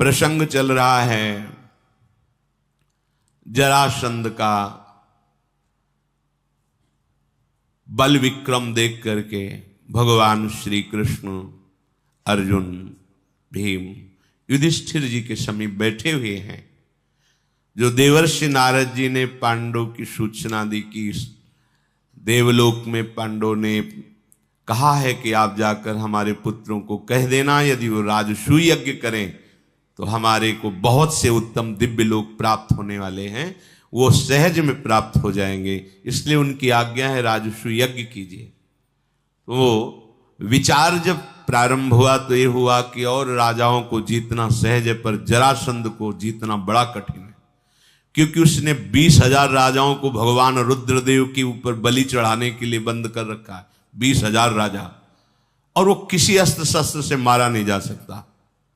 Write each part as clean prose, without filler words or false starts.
प्रसंग चल रहा है जरासंध का बल विक्रम देख करके भगवान श्री कृष्ण, अर्जुन, भीम युधिष्ठिर जी के समीप बैठे हुए हैं। जो देवर्षि नारद जी ने पांडवों की सूचना दी कि देवलोक में पांडवों ने कहा है कि आप जाकर हमारे पुत्रों को कह देना, यदि वो राजसूय यज्ञ करें तो हमारे को बहुत से उत्तम दिव्य लोक प्राप्त होने वाले हैं, वो सहज में प्राप्त हो जाएंगे, इसलिए उनकी आज्ञा है राजसूय यज्ञ कीजिए। तो वो विचार जब प्रारंभ हुआ तो ये हुआ कि और राजाओं को जीतना सहज है, पर जरासंध को जीतना बड़ा कठिन है, क्योंकि उसने 20,000 राजाओं को भगवान रुद्रदेव के ऊपर बलि चढ़ाने के लिए बंद कर रखा है। 20,000 राजा, और वो किसी अस्त्र शस्त्र से मारा नहीं जा सकता,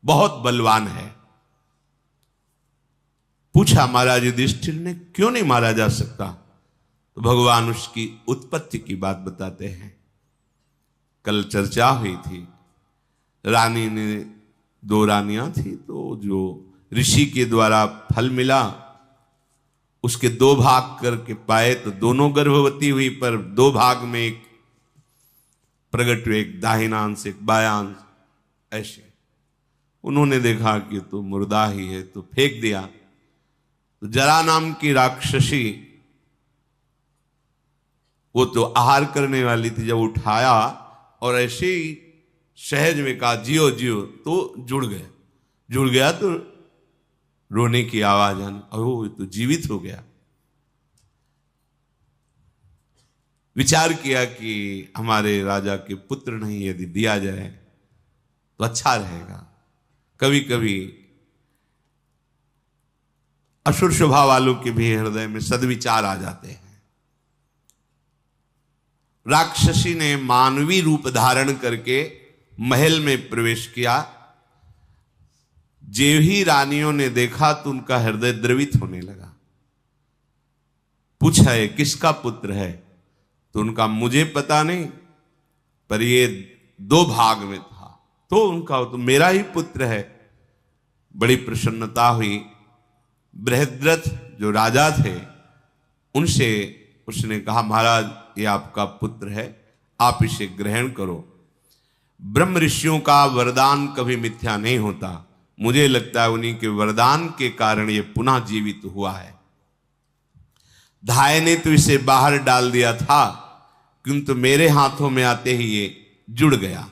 बहुत बलवान है। पूछा महाराज युधिष्ठिर ने क्यों नहीं मारा जा सकता, तो भगवान उसकी उत्पत्ति की बात बताते हैं। कल चर्चा हुई थी, रानी ने 2 रानियां थी, तो जो ऋषि के द्वारा फल मिला उसके 2 भाग करके पाए, तो दोनों गर्भवती हुई, पर 2 भाग में एक प्रगट हुए, एक दाहिनांश एक बायांश, ऐसे। उन्होंने देखा कि तो मुर्दा ही है, तो फेंक दिया। तो जरा नाम की राक्षसी, वो तो आहार करने वाली थी, जब उठाया और ऐसे ही सहज में कहा जियो जियो, तो जुड़ गया तो रोने की आवाज आनी, और तो जीवित हो गया। विचार किया कि हमारे राजा के पुत्र नहीं यदि दिया जाए तो अच्छा रहेगा। कभी कभी असुर स्वभाव वालों के भी हृदय में सद्विचार आ जाते हैं। राक्षसी ने मानवी रूप धारण करके महल में प्रवेश किया। जो ही रानियों ने देखा तो उनका हृदय द्रवित होने लगा। पूछा है किसका पुत्र है, तो उनका मुझे पता नहीं, पर ये 2 भाग में था, तो उनका तो मेरा ही पुत्र है। बड़ी प्रसन्नता हुई। बृहद्रथ जो राजा थे उनसे उसने कहा महाराज ये आपका पुत्र है, आप इसे ग्रहण करो। ब्रह्म ऋषियों का वरदान कभी मिथ्या नहीं होता, मुझे लगता है उन्हीं के वरदान के कारण ये पुनः जीवित हुआ है। धाय ने तो इसे बाहर डाल दिया था, किंतु मेरे हाथों में आते ही ये जुड़ गया।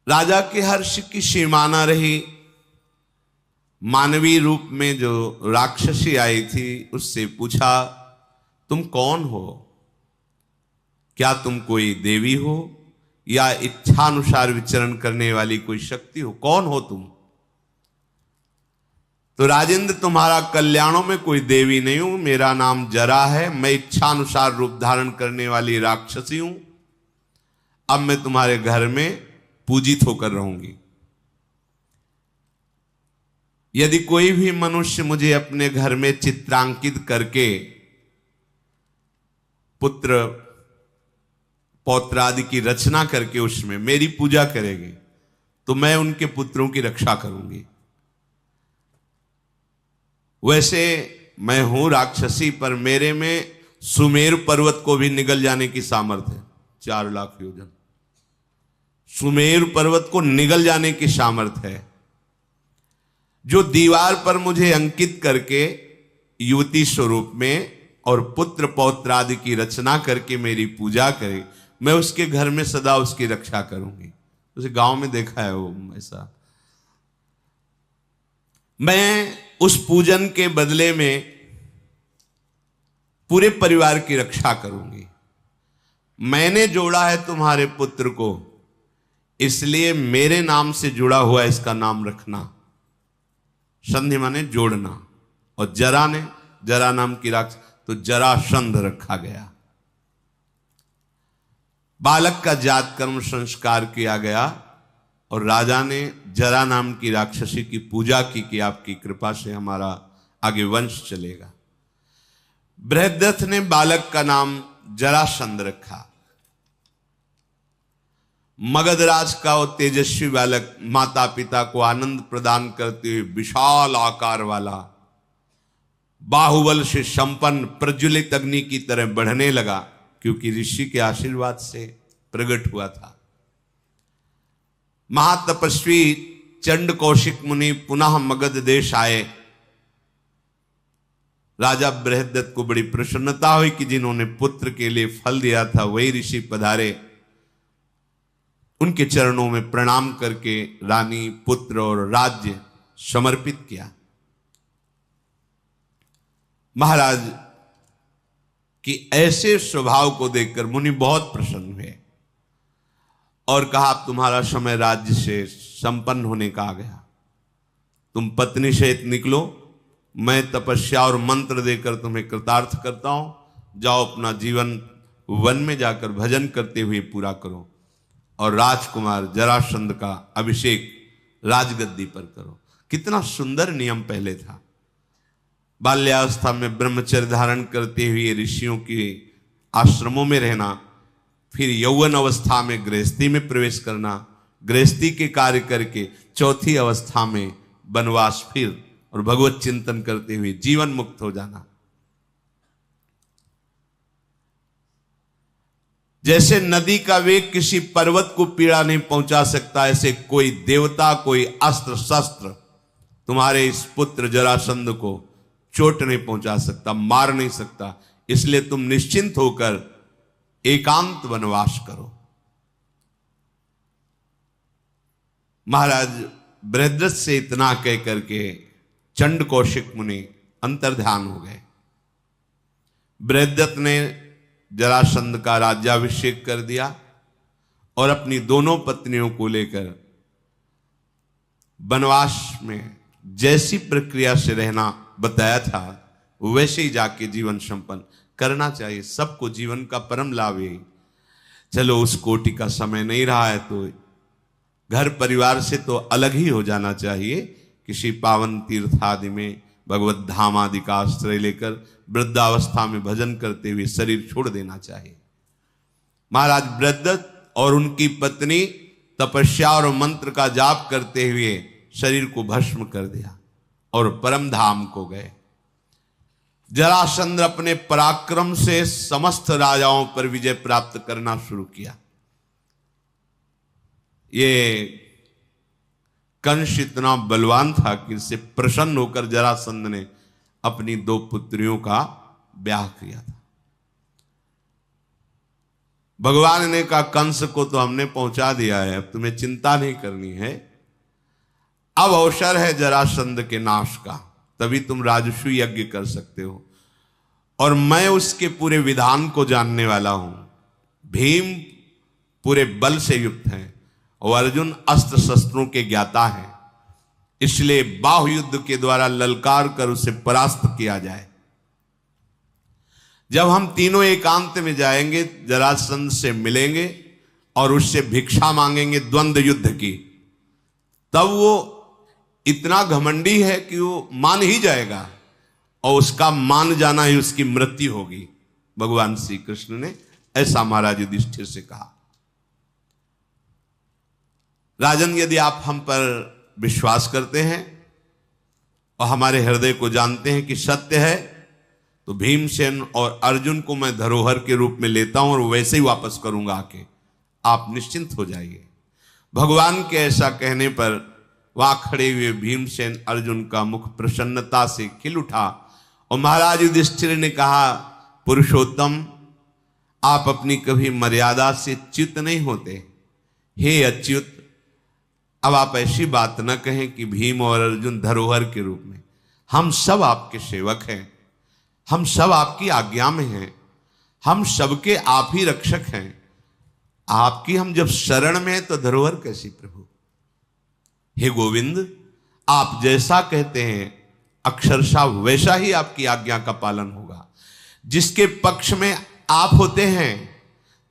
राजा के हर्ष की सीमा न रही। मानवीय रूप में जो राक्षसी आई थी उससे पूछा तुम कौन हो, क्या तुम कोई देवी हो या इच्छानुसार विचरण करने वाली कोई शक्ति हो, कौन हो तुम? तो राजेंद्र तुम्हारा कल्याणों में कोई देवी नहीं हूं, मेरा नाम जरा है, मैं इच्छानुसार रूप धारण करने वाली राक्षसी हूं। अब मैं तुम्हारे घर में पूजित होकर रहूंगी। यदि कोई भी मनुष्य मुझे अपने घर में चित्रांकित करके पुत्र पौत्र आदि की रचना करके उसमें मेरी पूजा करेगी तो मैं उनके पुत्रों की रक्षा करूंगी। वैसे मैं हूं राक्षसी, पर मेरे में सुमेर पर्वत को भी निगल जाने की सामर्थ्य है। 4 लाख योजन सुमेर पर्वत को निगल जाने की सामर्थ्य है। जो दीवार पर मुझे अंकित करके युवती स्वरूप में और पुत्र पौत्र आदि की रचना करके मेरी पूजा करे, मैं उसके घर में सदा उसकी रक्षा करूंगी। उसे गांव में देखा है वो ऐसा। मैं उस पूजन के बदले में पूरे परिवार की रक्षा करूंगी। मैंने जोड़ा है तुम्हारे पुत्र को, इसलिए मेरे नाम से जुड़ा हुआ इसका नाम रखना। संधि माने जोड़ना, और जरा नाम की राक्षस तो जरासंध रखा गया। बालक का जात कर्म संस्कार किया गया और राजा ने जरा नाम की राक्षसी की पूजा की कि आपकी कृपा से हमारा आगे वंश चलेगा। बृहद्रथ ने बालक का नाम जरासंध रखा। मगधराज का वो तेजस्वी बालक माता पिता को आनंद प्रदान करते हुए विशाल आकार वाला, बाहुबल से संपन्न प्रज्वलित अग्नि की तरह बढ़ने लगा, क्योंकि ऋषि के आशीर्वाद से प्रकट हुआ था। महातपस्वी चंड कौशिक मुनि पुनः मगध देश आए। राजा बृहदत्त को बड़ी प्रसन्नता हुई कि जिन्होंने पुत्र के लिए फल दिया था वही ऋषि पधारे। उनके चरणों में प्रणाम करके रानी, पुत्र और राज्य समर्पित किया। महाराज कि ऐसे स्वभाव को देखकर मुनि बहुत प्रसन्न हुए और कहा, अब तुम्हारा समय राज्य से संपन्न होने का आ गया। तुम पत्नी सहित निकलो, मैं तपस्या और मंत्र देकर तुम्हें कृतार्थ करता हूं। जाओ अपना जीवन वन में जाकर भजन करते हुए पूरा करो और राजकुमार जरासंध का अभिषेक राजगद्दी पर करो। कितना सुंदर नियम पहले था। बाल्यावस्था में ब्रह्मचर्य धारण करते हुए ऋषियों के आश्रमों में रहना, फिर यौवन अवस्था में गृहस्थी में प्रवेश करना, गृहस्थी के कार्य करके चौथी अवस्था में वनवास, फिर और भगवत चिंतन करते हुए जीवन मुक्त हो जाना। जैसे नदी का वेग किसी पर्वत को पीड़ा नहीं पहुंचा सकता, ऐसे कोई देवता, कोई अस्त्र शस्त्र तुम्हारे इस पुत्र जरासंध को चोट नहीं पहुंचा सकता, मार नहीं सकता। इसलिए तुम निश्चिंत होकर एकांत वनवास करो। महाराज बृहदत्त से इतना कह करके चंड कौशिक मुनि अंतर्ध्यान हो गए। बृहदत्त ने जरासंध का राज्याभिषेक कर दिया और अपनी दोनों पत्नियों को लेकर वनवास में जैसी प्रक्रिया से रहना बताया था वैसे ही जाके जीवन संपन्न करना चाहिए। सबको जीवन का परम लाभ यही। चलो उस कोटि का समय नहीं रहा है तो घर परिवार से तो अलग ही हो जाना चाहिए। किसी पावन तीर्थ आदि में भगवत धाम आदि का आश्रय लेकर वृद्धावस्था में भजन करते हुए शरीर छोड़ देना चाहिए। महाराज बृहदत्त और उनकी पत्नी तपस्या और मंत्र का जाप करते हुए शरीर को भस्म कर दिया और परम धाम को गए। जरासंध अपने पराक्रम से समस्त राजाओं पर विजय प्राप्त करना शुरू किया। ये कंस इतना बलवान था कि इससे प्रसन्न होकर जरासंध ने अपनी दो पुत्रियों का ब्याह किया था। भगवान ने कहा, कंस को तो हमने पहुंचा दिया है, अब तुम्हें चिंता नहीं करनी है। अब अवसर है जरासंध के नाश का, तभी तुम राजस्व यज्ञ कर सकते हो और मैं उसके पूरे विधान को जानने वाला हूं। भीम पूरे बल से युक्त हैं और अर्जुन अस्त्र शस्त्रों के ज्ञाता हैं, इसलिए बाहु युद्ध के द्वारा ललकार कर उसे परास्त किया जाए। जब हम तीनों एकांत में जाएंगे, जरासंध से मिलेंगे और उससे भिक्षा मांगेंगे द्वंद्व युद्ध की, तब वो इतना घमंडी है कि वो मान ही जाएगा और उसका मान जाना ही उसकी मृत्यु होगी। भगवान श्री कृष्ण ने ऐसा महाराज युधिष्ठिर से कहा। राजन, यदि आप हम पर विश्वास करते हैं और हमारे हृदय को जानते हैं कि सत्य है, तो भीमसेन और अर्जुन को मैं धरोहर के रूप में लेता हूं और वैसे ही वापस करूंगा आके, आप निश्चिंत हो जाइए। भगवान के ऐसा कहने पर वहां खड़े हुए भीमसेन अर्जुन का मुख प्रसन्नता से खिल उठा और महाराज युधिष्ठिर ने कहा, पुरुषोत्तम, आप अपनी कभी मर्यादा से च्युत नहीं होते। हे अच्युत, अब आप ऐसी बात न कहें कि भीम और अर्जुन धरोहर के रूप में, हम सब आपके सेवक हैं, हम सब आपकी आज्ञा में हैं, हम सबके आप ही रक्षक हैं। आपकी हम जब शरण में हैं तो धरोहर कैसी प्रभु। हे गोविंद, आप जैसा कहते हैं अक्षरशः वैसा ही आपकी आज्ञा का पालन होगा। जिसके पक्ष में आप होते हैं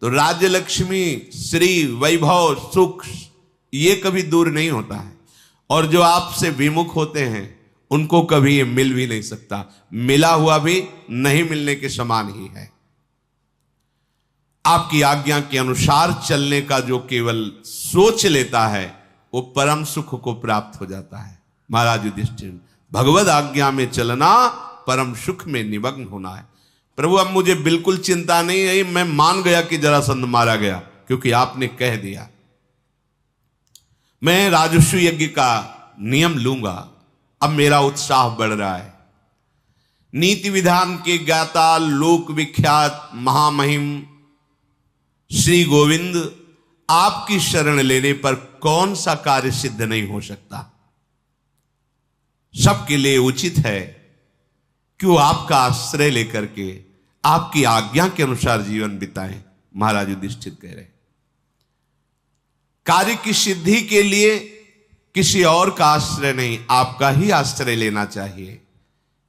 तो राज्य लक्ष्मी, श्री, वैभव, सुख ये कभी दूर नहीं होता है, और जो आपसे विमुख होते हैं उनको कभी ये मिल भी नहीं सकता, मिला हुआ भी नहीं मिलने के समान ही है। आपकी आज्ञा के अनुसार चलने का जो केवल सोच लेता है वो परम सुख को प्राप्त हो जाता है। महाराज युधिष्ठिर, भगवद आज्ञा में चलना परम सुख में निमग्न होना है। प्रभु अब मुझे बिल्कुल चिंता नहीं है, मैं मान गया कि जरासंध मारा गया क्योंकि आपने कह दिया। मैं राजस्व यज्ञ का नियम लूंगा। अब मेरा उत्साह बढ़ रहा है। नीति विधान के ज्ञाता, लोक विख्यात महामहिम श्री गोविंद, आपकी शरण लेने पर कौन सा कार्य सिद्ध नहीं हो सकता। सबके लिए उचित है कि वो आपका आश्रय लेकर के आपकी आज्ञा के अनुसार जीवन बिताएं। महाराज युधिष्ठिर कह रहे, कार्य की सिद्धि के लिए किसी और का आश्रय नहीं, आपका ही आश्रय लेना चाहिए।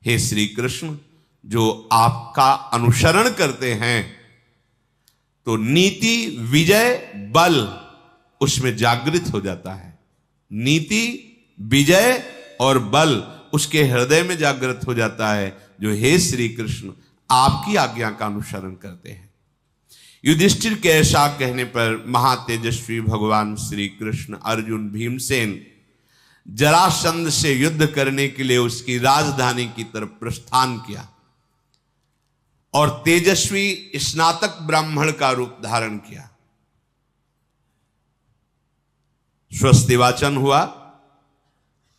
हे श्री कृष्ण, जो आपका अनुसरण करते हैं तो नीति, विजय, बल उसमें जागृत हो जाता है। नीति, विजय और बल उसके हृदय में जागृत हो जाता है, जो हे श्री कृष्ण आपकी आज्ञा का अनुसरण करते हैं। युधिष्ठिर के ऐसा कहने पर महातेजस्वी भगवान श्री कृष्ण अर्जुन भीमसेन जरासंध से युद्ध करने के लिए उसकी राजधानी की तरफ प्रस्थान किया और तेजस्वी स्नातक ब्राह्मण का रूप धारण किया। स्वस्ति वाचन हुआ,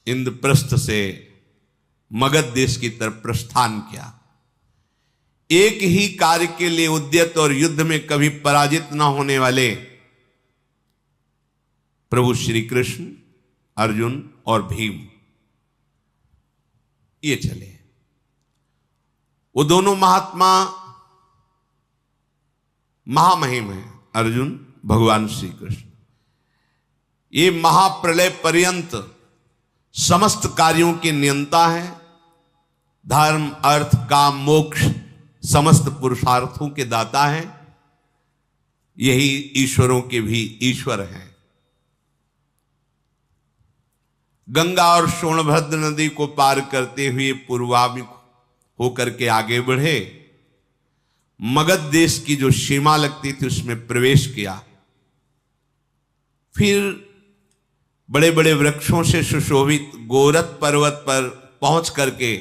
इंद्रप्रस्थ से मगध देश की तरफ प्रस्थान किया। एक ही कार्य के लिए उद्यत और युद्ध में कभी पराजित न होने वाले प्रभु श्री कृष्ण, अर्जुन और भीम ये चले। वो दोनों महात्मा महामहिम हैं, अर्जुन, भगवान श्री कृष्ण। ये महाप्रलय पर्यंत समस्त कार्यों के नियंता हैं। धर्म, अर्थ, काम, मोक्ष समस्त पुरुषार्थों के दाता हैं। यही ईश्वरों के भी ईश्वर हैं। गंगा और सोनभद्र नदी को पार करते हुए पूर्वाभिमुख होकर के आगे बढ़े। मगध देश की जो सीमा लगती थी उसमें प्रवेश किया। फिर बड़े बड़े वृक्षों से सुशोभित गोरख पर्वत पर पहुंच करके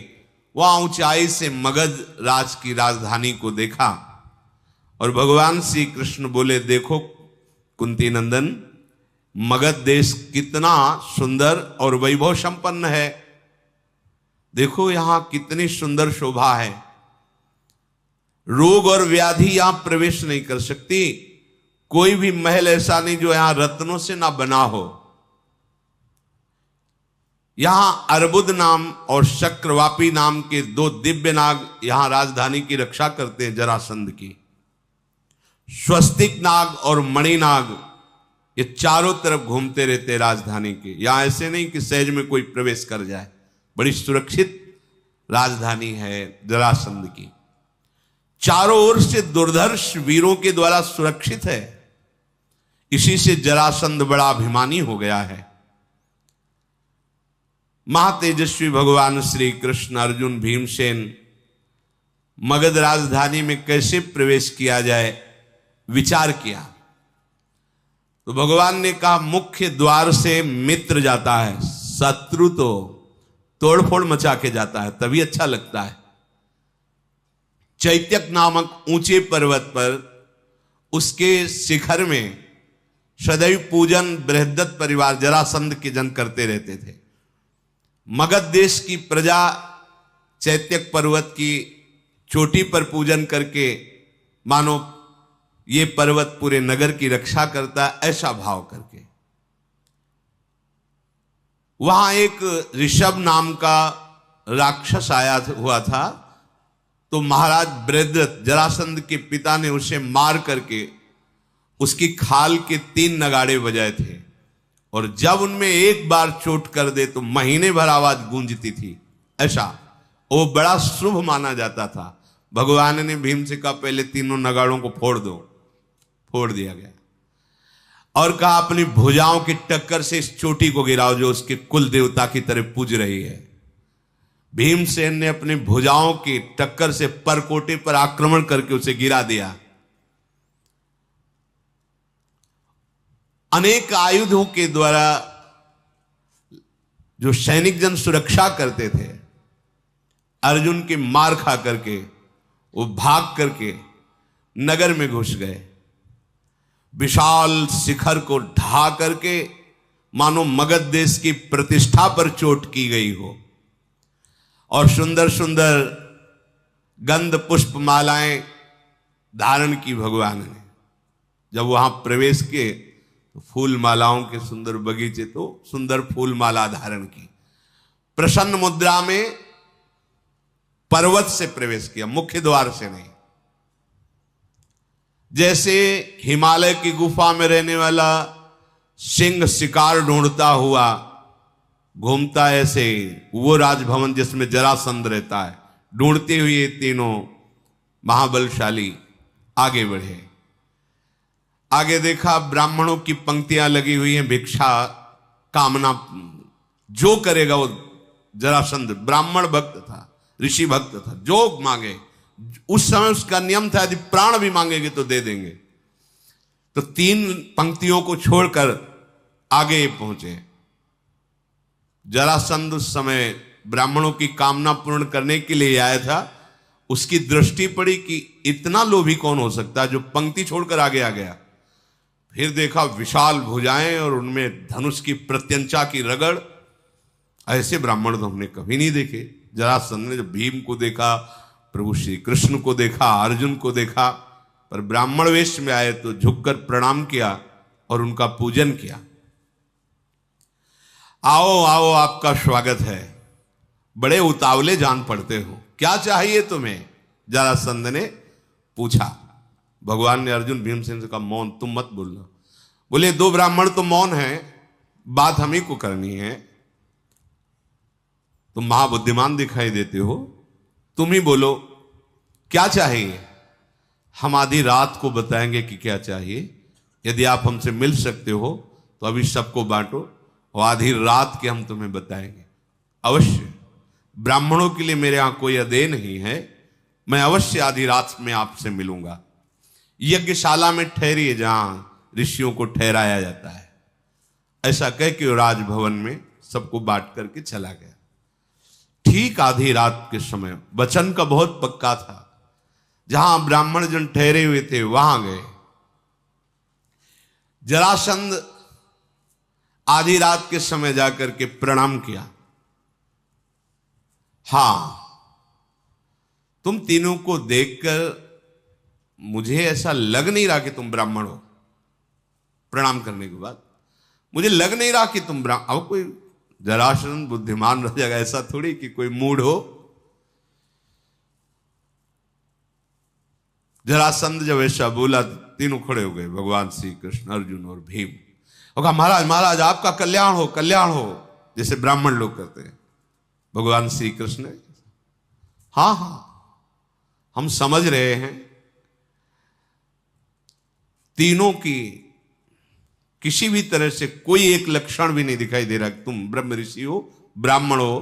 वहां ऊंचाई से मगध राज की राजधानी को देखा और भगवान श्री कृष्ण बोले, देखो कुंती नंदन, मगध देश कितना सुंदर और वैभव संपन्न है। देखो यहां कितनी सुंदर शोभा है। रोग और व्याधि यहां प्रवेश नहीं कर सकती। कोई भी महल ऐसा नहीं जो यहां रत्नों से ना बना हो। यहां अर्बुद नाम और शक्रवापी नाम के दो दिव्य नाग यहां राजधानी की रक्षा करते हैं जरासंध की। स्वस्तिक नाग और मणिनाग ये चारों तरफ घूमते रहते राजधानी के। यहां ऐसे नहीं कि सहज में कोई प्रवेश कर जाए। बड़ी सुरक्षित राजधानी है जरासंध की। चारों ओर से दुर्धर्ष वीरों के द्वारा सुरक्षित है। इसी से जरासंध बड़ा अभिमानी हो गया है। महातेजस्वी भगवान श्री कृष्ण, अर्जुन, भीमसेन मगध राजधानी में कैसे प्रवेश किया जाए विचार किया तो भगवान ने कहा, मुख्य द्वार से मित्र जाता है, शत्रु तो तोड़फोड़ मचा के जाता है, तभी अच्छा लगता है। चैत्यक नामक ऊंचे पर्वत पर उसके शिखर में सदैव पूजन बृहद्रथ परिवार जरासंध के जन करते रहते थे। मगध देश की प्रजा चैत्यक पर्वत की चोटी पर पूजन करके मानो ये पर्वत पूरे नगर की रक्षा करता है, ऐसा भाव करके। वहां एक ऋषभ नाम का राक्षस आया हुआ था, तो महाराज बृहद्रथ जरासंध के पिता ने उसे मार करके उसकी खाल के 3 नगाड़े बजाए थे और जब उनमें एक बार चोट कर दे तो महीने भर आवाज गूंजती थी। ऐसा वो बड़ा शुभ माना जाता था। भगवान ने भीम से कहा, पहले 3 नगाड़ों को फोड़ दो। फोड़ दिया गया और कहा, अपनी भुजाओं की टक्कर से इस चोटी को गिराओ जो उसके कुल देवता की तरह पूज रही है। भीमसेन ने अपनी भुजाओं की टक्कर से परकोटे पर आक्रमण करके उसे गिरा दिया। अनेक आयुधों के द्वारा जो सैनिक जन सुरक्षा करते थे, अर्जुन के मार खा करके वो भाग करके नगर में घुस गए। विशाल शिखर को ढा करके मानो मगध देश की प्रतिष्ठा पर चोट की गई हो, और सुंदर सुंदर गंध पुष्प मालाएं धारण की भगवान ने। जब वहां प्रवेश किए तो फूल मालाओं के सुंदर बगीचे, तो सुंदर फूल माला धारण की, प्रसन्न मुद्रा में पर्वत से प्रवेश किया, मुख्य द्वार से नहीं। जैसे हिमालय की गुफा में रहने वाला सिंह शिकार ढूंढता हुआ घूमता, ऐसे वो राजभवन जिसमें जरासंध रहता है, ढूंढते हुए तीनों महाबलशाली आगे बढ़े। आगे देखा ब्राह्मणों की पंक्तियां लगी हुई हैं, भिक्षा कामना जो करेगा वो। जरासंध ब्राह्मण भक्त था, ऋषि भक्त था, जो मांगे उस समय उसका नियम था, यदि प्राण भी मांगेंगे तो दे देंगे। तो 3 पंक्तियों को छोड़कर आगे पहुंचे। जरासंध उस समय ब्राह्मणों की कामना पूर्ण करने के लिए आया था। उसकी दृष्टि पड़ी कि इतना लोभी कौन हो सकता है जो पंक्ति छोड़कर आगे आ गया। फिर देखा विशाल भुजाएं और उनमें धनुष की प्रत्यंचा की रगड़। ऐसे ब्राह्मण तो हमने कभी नहीं देखे। जरासंध ने जब भीम को देखा, प्रभु श्री कृष्ण को देखा, अर्जुन को देखा, पर ब्राह्मण वेश में आए तो झुककर प्रणाम किया और उनका पूजन किया। आओ आओ, आपका स्वागत है, बड़े उतावले जान पड़ते हो, क्या चाहिए तुम्हें? जरासंध ने पूछा। भगवान ने अर्जुन भीमसेन से कहा, मौन, तुम मत बोलना। बोले 2 ब्राह्मण तो मौन हैं, बात हम ही को करनी है। तुम महाबुद्धिमान दिखाई देते हो, तुम ही बोलो क्या चाहिए। हम आधी रात को बताएंगे कि क्या चाहिए। यदि आप हमसे मिल सकते हो तो अभी सबको बांटो, और आधी रात के हम तुम्हें बताएंगे। अवश्य, ब्राह्मणों के लिए मेरे यहां कोई अदेय नहीं है, मैं अवश्य आधी रात में आपसे मिलूंगा। यज्ञशाला में ठहरिए जहां ऋषियों को ठहराया जाता है। ऐसा कह के राजभवन में सबको बांट करके चला गया। ठीक आधी रात के समय, वचन का बहुत पक्का था, जहां ब्राह्मण जन ठहरे हुए थे वहां गए। जरासंध आधी रात के समय जाकर के प्रणाम किया। हां, तुम तीनों को देखकर मुझे ऐसा लग नहीं रहा कि तुम ब्राह्मण हो। प्रणाम करने के बाद मुझे लग नहीं रहा कि तुम ब्राह्मण। अब कोई जरासंध बुद्धिमान रह जाएगा, ऐसा थोड़ी कि कोई मूड हो। जरासंध जब ऐसा बोला, तीनों खड़े हो गए, भगवान श्री कृष्ण, अर्जुन और भीम। और कहा, महाराज महाराज, आपका कल्याण हो, कल्याण हो, जैसे ब्राह्मण लोग करते हैं। भगवान श्री कृष्ण ने, हाँ हाँ, हम समझ रहे हैं। तीनों की किसी भी तरह से कोई एक लक्षण भी नहीं दिखाई दे रहा कि तुम ब्रह्म ऋषि हो, ब्राह्मण हो।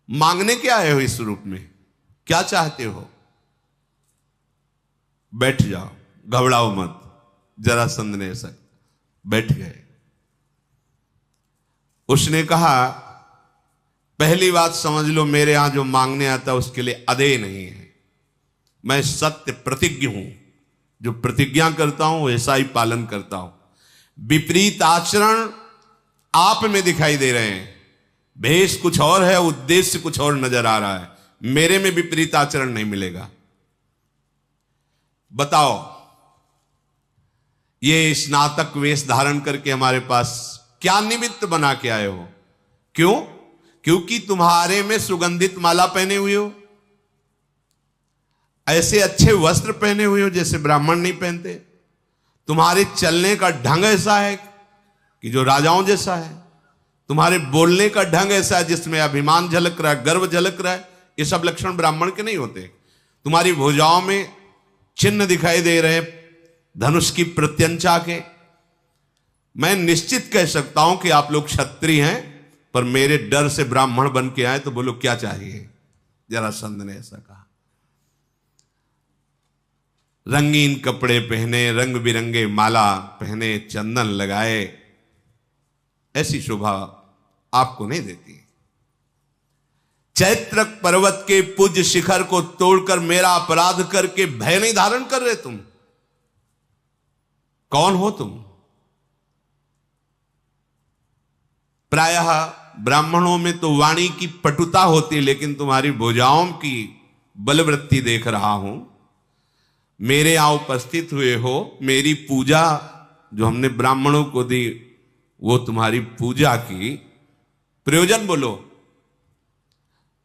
मांगने क्या आए हो इस रूप में, क्या चाहते हो? बैठ जाओ, घबराओ मत। जरासंध ने ऐसा, बैठ गए। उसने कहा, पहली बात समझ लो, मेरे यहां जो मांगने आता है उसके लिए अदेय नहीं है। मैं सत्य प्रतिज्ञ हूं, जो प्रतिज्ञा करता हूं ऐसा ही पालन करता हूं। विपरीत आचरण आप में दिखाई दे रहे हैं, भेष कुछ और है, उद्देश्य कुछ और नजर आ रहा है। मेरे में विपरीत आचरण नहीं मिलेगा। बताओ, ये स्नातक वेश धारण करके हमारे पास क्या निमित्त बना के आए हो? क्यों? क्योंकि तुम्हारे में सुगंधित माला पहने हुए हो, ऐसे अच्छे वस्त्र पहने हुए हो जैसे ब्राह्मण नहीं पहनते। तुम्हारे चलने का ढंग ऐसा है कि जो राजाओं जैसा है। तुम्हारे बोलने का ढंग ऐसा है जिसमें अभिमान झलक रहा है, गर्व झलक रहा है। ये सब लक्षण ब्राह्मण के नहीं होते। तुम्हारी भुजाओं में चिन्ह दिखाई दे रहे हैं धनुष की प्रत्यंचा के। मैं निश्चित कह सकता हूं कि आप लोग क्षत्रिय हैं, पर मेरे डर से ब्राह्मण बन के आए, तो बोलो क्या चाहिए? जरासंध ने ऐसा कहा। रंगीन कपड़े पहने, रंग बिरंगे माला पहने, चंदन लगाए, ऐसी शोभा आपको नहीं देती। चैत्रक पर्वत के पूज्य शिखर को तोड़कर मेरा अपराध करके भय नहीं धारण कर रहे तुम? कौन हो तुम? प्रायः ब्राह्मणों में तो वाणी की पटुता होती है, लेकिन तुम्हारी भुजाओं की बलवृत्ति देख रहा हूं। मेरे यहां उपस्थित हुए हो, मेरी पूजा जो हमने ब्राह्मणों को दी, वो तुम्हारी पूजा की प्रयोजन बोलो।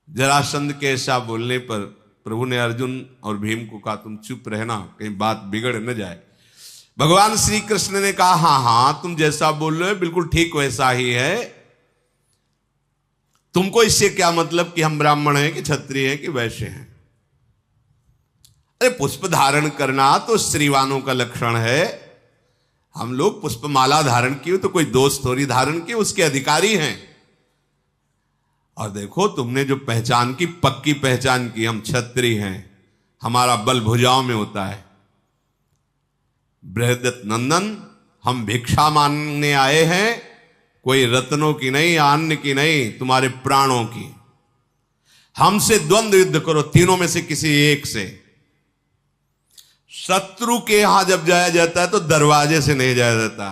जरासंध के ऐसा बोलने पर प्रभु ने अर्जुन और भीम को कहा, तुम चुप रहना, कहीं बात बिगड़ न जाए। भगवान श्री कृष्ण ने कहा, हां हां, तुम जैसा बोल रहे हो बिल्कुल ठीक वैसा ही है। तुमको इससे क्या मतलब कि हम ब्राह्मण हैं कि क्षत्रिय हैं कि वैश्य हैं? अरे पुष्प धारण करना तो श्रीवानों का लक्षण है। हम लोग पुष्पमाला धारण की तो कोई दोष थोड़ी धारण की, उसके अधिकारी हैं। और देखो तुमने जो पहचान की, पक्की पहचान की, हम क्षत्रिय हैं, हमारा बल भुजाओं में होता है। बृहदत्त नंदन, हम भिक्षा मांगने आए हैं, कोई रत्नों की नहीं, अन्न की नहीं, तुम्हारे प्राणों की। हमसे द्वंद्व युद्ध करो, तीनों में से किसी एक से। शत्रु के यहां जब जाया जाता है तो दरवाजे से नहीं जाया जाता,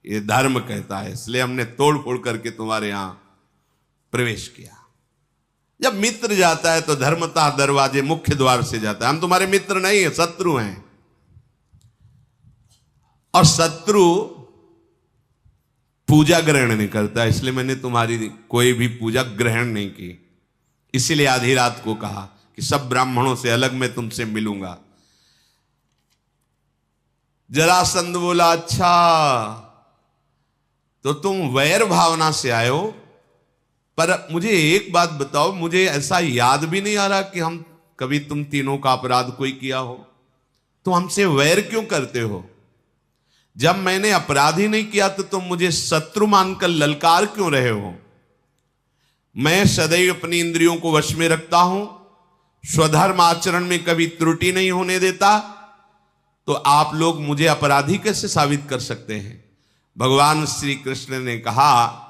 ये धर्म कहता है। इसलिए हमने तोड़ फोड़ करके तुम्हारे यहां प्रवेश किया। जब मित्र जाता है तो धर्मतः दरवाजे मुख्य द्वार से जाता है। हम तुम्हारे मित्र नहीं है, शत्रु हैं। और शत्रु पूजा ग्रहण नहीं करता, इसलिए मैंने तुम्हारी कोई भी पूजा ग्रहण नहीं की। इसीलिए आधी रात को कहा कि सब ब्राह्मणों से अलग मैं तुमसे मिलूंगा। जरासंध बोला, अच्छा तो तुम वैर भावना से आए हो। पर मुझे एक बात बताओ, मुझे ऐसा याद भी नहीं आ रहा कि हम कभी तुम तीनों का अपराध कोई किया हो, तो हमसे वैर क्यों करते हो? जब मैंने अपराध ही नहीं किया तो तुम मुझे शत्रु मानकर ललकार क्यों रहे हो? मैं सदैव अपनी इंद्रियों को वश में रखता हूं, स्वधर्म आचरण में कभी त्रुटि नहीं होने देता, तो आप लोग मुझे अपराधी कैसे साबित कर सकते हैं? भगवान श्री कृष्ण ने कहा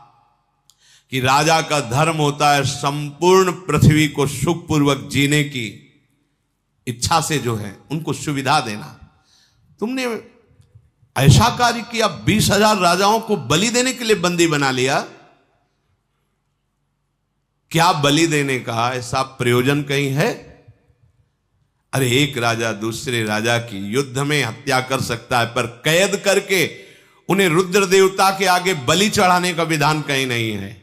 कि राजा का धर्म होता है संपूर्ण पृथ्वी को सुखपूर्वक जीने की इच्छा से जो है उनको सुविधा देना। तुमने ऐसा कार्य किया, 20,000 राजाओं को बलि देने के लिए बंदी बना लिया। क्या बलि देने का ऐसा प्रयोजन कहीं है? अरे एक राजा दूसरे राजा की युद्ध में हत्या कर सकता है, पर कैद करके उन्हें रुद्र देवता के आगे बलि चढ़ाने का विधान कहीं नहीं है।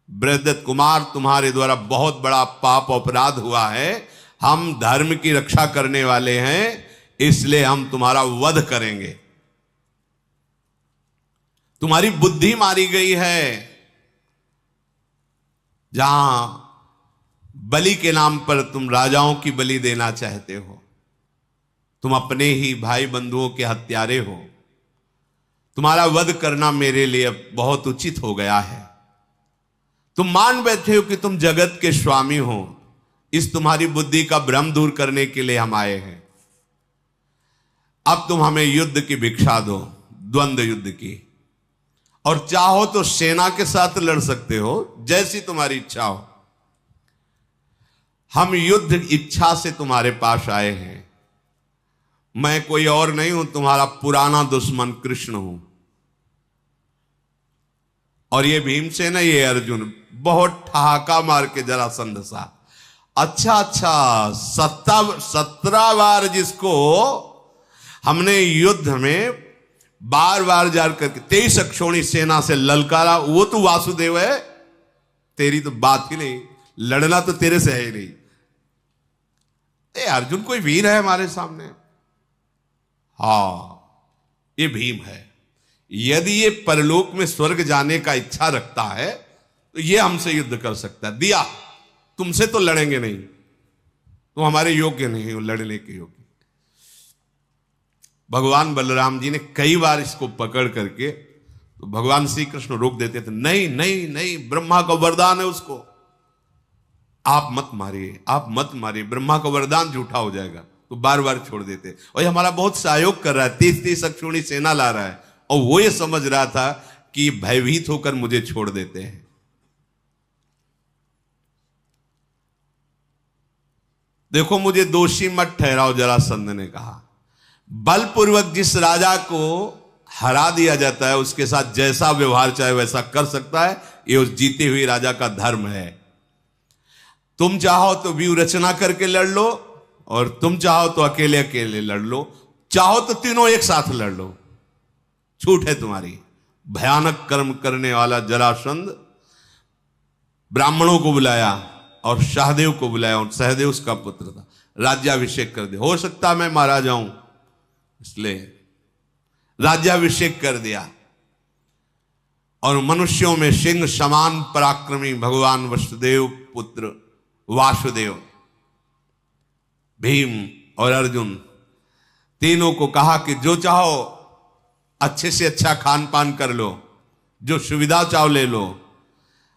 बृहदत्त कुमार, तुम्हारे द्वारा बहुत बड़ा पाप अपराध हुआ है। हम धर्म की रक्षा करने वाले हैं, इसलिए हम तुम्हारा वध करेंगे। तुम्हारी बुद्धि मारी गई है। जहां बलि के नाम पर तुम राजाओं की बलि देना चाहते हो, तुम अपने ही भाई बंधुओं के हत्यारे हो। तुम्हारा वध करना मेरे लिए बहुत उचित हो गया है। तुम मान बैठे हो कि तुम जगत के स्वामी हो। इस तुम्हारी बुद्धि का भ्रम दूर करने के लिए हम आए हैं। अब तुम हमें युद्ध की भिक्षा दो, द्वंद्व युद्ध की, और चाहो तो सेना के साथ लड़ सकते हो, जैसी तुम्हारी इच्छा हो। हम युद्ध इच्छा से तुम्हारे पास आए हैं। मैं कोई और नहीं हूं, तुम्हारा पुराना दुश्मन कृष्ण हूं। और ये भीमसेन है, ये अर्जुन। बहुत ठहाका मार के जरासंध सा, अच्छा 17 बार जिसको हमने युद्ध में बार बार जार करके 23 अक्षौणी सेना से ललकारा, वो तो वासुदेव है। तेरी तो बात ही नहीं, लड़ना तो तेरे से है ही नहीं। अर्जुन कोई वीर है हमारे सामने? हाँ, ये भीम है। यदि ये परलोक में स्वर्ग जाने का इच्छा रखता है तो ये हमसे युद्ध कर सकता है। दिया, तुमसे तो लड़ेंगे नहीं, तुम हमारे योग्य नहीं हो लड़ने के योग्य। भगवान बलराम जी ने कई बार इसको पकड़ करके, तो भगवान श्री कृष्ण रोक देते थे, नहीं नहीं नहीं, ब्रह्मा का वरदान है उसको, आप मत मारिए, आप मत मारिए, ब्रह्मा का वरदान झूठा हो जाएगा। तो बार बार छोड़ देते। और ये हमारा बहुत सहयोग कर रहा है, 30-30 अक्षौणी सेना ला रहा है, और वो ये समझ रहा था कि भयभीत होकर मुझे छोड़ देते हैं। देखो, मुझे दोषी मत ठहराओ, जरासंध ने कहा। बलपूर्वक जिस राजा को हरा दिया जाता है उसके साथ जैसा व्यवहार चाहे वैसा कर सकता है, ये उस जीते हुए राजा का धर्म है। तुम चाहो तो व्यूह रचना करके लड़ लो, और तुम चाहो तो अकेले अकेले लड़ लो, चाहो तो तीनों एक साथ लड़ लो, छूट है तुम्हारी। भयानक कर्म करने वाला जरासंध ब्राह्मणों को बुलाया और सहदेव को बुलाया, और सहदेव उसका पुत्र था, राज्याभिषेक कर दिया। हो सकता मैं मारा जाऊं, इसलिए राज्याभिषेक कर दिया। और मनुष्यों में सिंह समान पराक्रमी भगवान वसुदेव पुत्र वासुदेव, भीम और अर्जुन, तीनों को कहा कि जो चाहो अच्छे से अच्छा खान पान कर लो, जो सुविधा चाहो ले लो,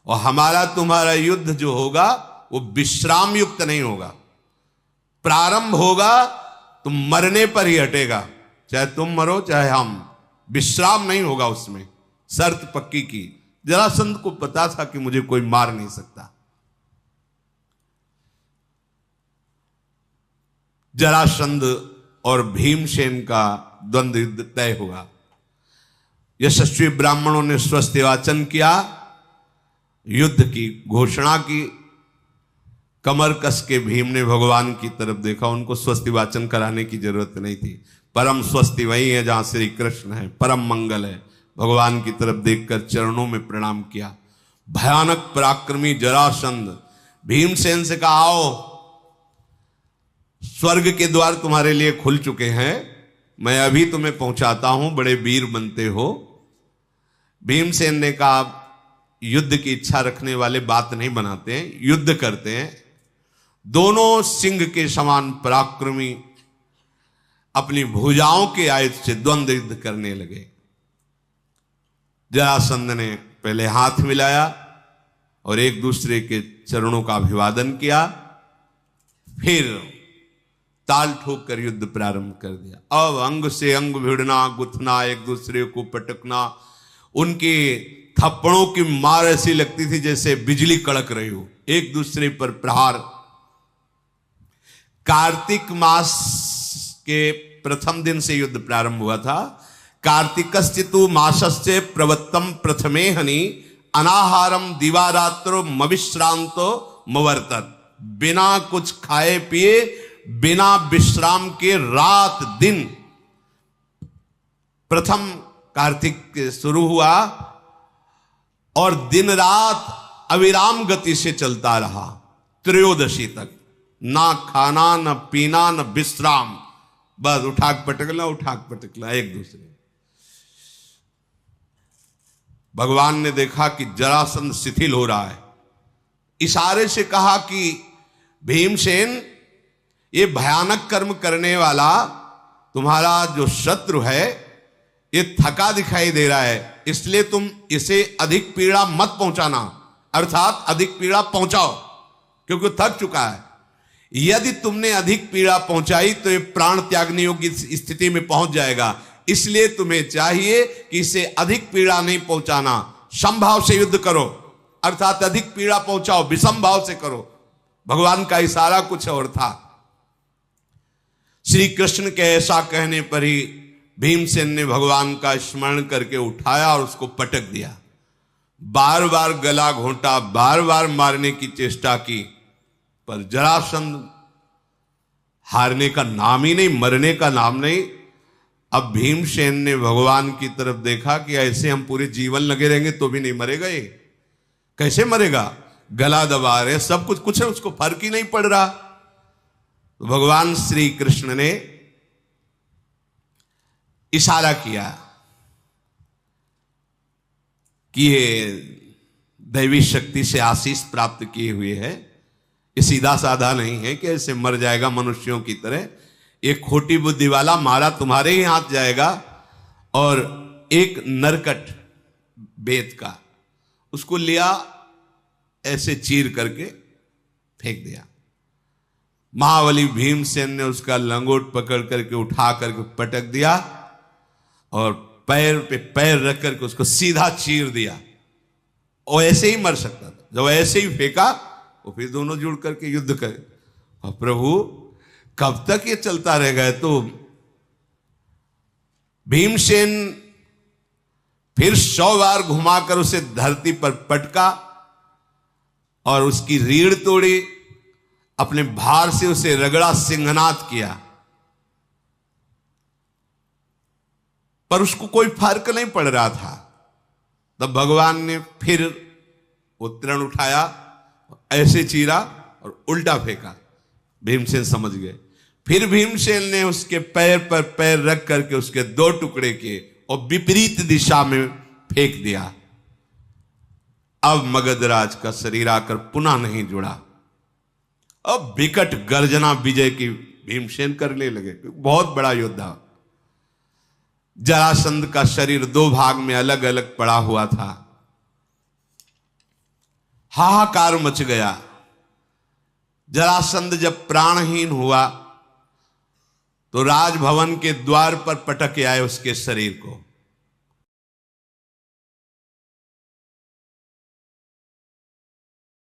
और हमारा तुम्हारा युद्ध जो होगा वो विश्राम युक्त नहीं होगा। प्रारंभ होगा तो मरने पर ही हटेगा, चाहे तुम मरो चाहे हम, विश्राम नहीं होगा उसमें, शर्त पक्की की। जरासंध को पता था कि मुझे कोई मार नहीं सकता। जरासंध और भीमसेन का द्वंद्व युद्ध तय हुआ। यशस्वी ब्राह्मणों ने स्वस्ति वाचन किया, युद्ध की घोषणा की। कमर कस के भीम ने भगवान की तरफ देखा, उनको स्वस्ति वाचन कराने की जरूरत नहीं थी। परम स्वस्ति वही है जहां श्री कृष्ण है, परम मंगल है। भगवान की तरफ देखकर चरणों में प्रणाम किया। भयानक पराक्रमी जरासंध भीमसेन से कहा, आओ, स्वर्ग के द्वार तुम्हारे लिए खुल चुके हैं, मैं अभी तुम्हें पहुंचाता हूं, बड़े वीर बनते हो। भीमसेन ने कहा, युद्ध की इच्छा रखने वाले बात नहीं बनाते हैं, युद्ध करते हैं। दोनों सिंह के समान पराक्रमी अपनी भुजाओं के आयुध से द्वंद्व युद्ध करने लगे। जरासंध ने पहले हाथ मिलाया और एक दूसरे के चरणों का अभिवादन किया, फिर ताल ठोक कर युद्ध प्रारंभ कर दिया। अब अंग से अंग भिड़ना, गुथना, एक दूसरे को पटकना, उनके थप्पड़ों की मार ऐसी लगती थी जैसे बिजली कड़क रही हो, एक दूसरे पर प्रहार। कार्तिक मास के प्रथम दिन से युद्ध प्रारंभ हुआ था। कार्तिकश्चितु मासस्य प्रवत्तम प्रथमे हनि अनाहारम दिवारात्रो मविश्रांतो मवर्तत। बिना कुछ खाए पिए, बिना विश्राम के रात दिन प्रथम कार्तिक शुरू हुआ और दिन रात अविराम गति से चलता रहा त्रयोदशी तक। ना खाना, न पीना, न विश्राम, बस उठाक पटकला एक दूसरे। भगवान ने देखा कि जरासंध शिथिल हो रहा है, इशारे से कहा कि भीमसेन, ये भयानक कर्म करने वाला तुम्हारा जो शत्रु है ये थका दिखाई दे रहा है, इसलिए तुम इसे अधिक पीड़ा मत पहुंचाना, अर्थात अधिक पीड़ा पहुंचाओ, क्योंकि थक चुका है। यदि तुमने अधिक पीड़ा पहुंचाई तो ये प्राण त्यागने योग्य स्थिति में पहुंच जाएगा, इसलिए तुम्हें चाहिए कि इसे अधिक पीड़ा नहीं पहुंचाना, समभाव से युद्ध करो, अर्थात अधिक पीड़ा पहुंचाओ, विषम भाव से करो। भगवान का इशारा कुछ और था। श्री कृष्ण के ऐसा कहने पर ही भीमसेन ने भगवान का स्मरण करके उठाया और उसको पटक दिया। बार बार गला घोंटा, बार बार मारने की चेष्टा की, पर जरासंध हारने का नाम ही नहीं, मरने का नाम नहीं। अब भीमसेन ने भगवान की तरफ देखा कि ऐसे हम पूरे जीवन लगे रहेंगे तो भी नहीं मरेगा, ये कैसे मरेगा? गला दबा रहे, सब कुछ है, उसको फर्क ही नहीं पड़ रहा। तो भगवान श्री कृष्ण ने इशारा किया कि ये दैवी शक्ति से आशीष प्राप्त किए हुए है, ये सीधा साधा नहीं है कि ऐसे मर जाएगा मनुष्यों की तरह। एक खोटी बुद्धि वाला मारा तुम्हारे ही हाथ जाएगा। और एक नरकट बेत का उसको लिया, ऐसे चीर करके फेंक दिया। महाबली भीमसेन ने उसका लंगोट पकड़ करके उठा करके पटक दिया और पैर पे पैर रख करके उसको सीधा चीर दिया। वो ऐसे ही मर सकता था, जब ऐसे ही फेंका वो फिर दोनों जुड़ करके युद्ध करे। और प्रभु कब तक ये चलता रहेगा? तो भीमसेन फिर 100 बार घुमाकर उसे धरती पर पटका और उसकी रीढ़ तोड़ी, अपने भार से उसे रगड़ा, सिंहनाद किया, पर उसको कोई फर्क नहीं पड़ रहा था। तब भगवान ने फिर वो तृण उठाया, ऐसे चीरा और उल्टा फेंका। भीमसेन समझ गए। फिर भीमसेन ने उसके पैर पर पैर रख करके उसके 2 टुकड़े किए और विपरीत दिशा में फेंक दिया। अब मगधराज का शरीर आकर पुनः नहीं जुड़ा। अब विकट गर्जना विजय की भीमसेन करने लगे। बहुत बड़ा योद्धा। जरासंध का शरीर 2 भाग में अलग अलग पड़ा हुआ था। हाहाकार मच गया। जरासंध जब प्राणहीन हुआ तो राजभवन के द्वार पर पटक आए उसके शरीर को।